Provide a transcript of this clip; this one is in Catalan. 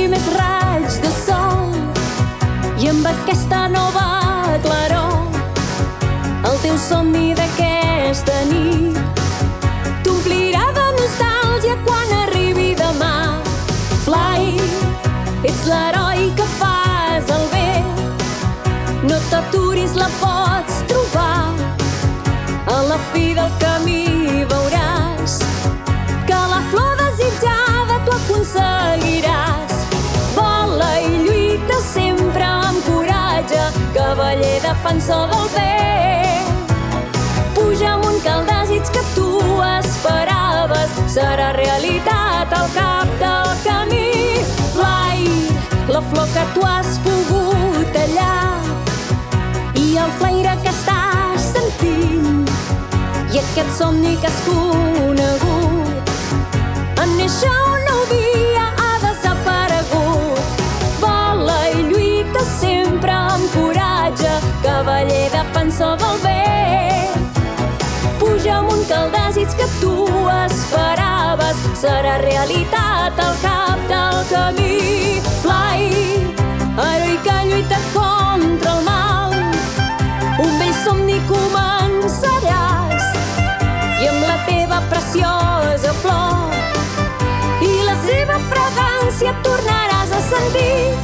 primers raigs de sol i amb aquesta nova claror el teu somni d'aquesta nit t'omplirà de nostàlgia quan arribi demà. Fly, ets l'heroi que fas el bé, no t'aturis, la pots trobar. A la fi del camí veuràs que la flor desitjada tu aconseguiràs. Vola i lluita sempre amb coratge, cavaller defensor del bé. Puja amunt que el desig que tu esperaves serà realitat al cap del camí. Fly, la flor que tu has pogut tallar i el flaire que estàs sentint i aquest somni que has conegut en néixer una dia ha desaparegut. Vola i lluita sempre amb coratge, cavaller defensor del bé. Puja amunt que el desig que tu esperaves serà realitat al cap del camí. Fly, heroi que lluita contra el mal, un vell somni començaràs i amb la teva preciosa flor i la seva fragància tornaràs a sentir.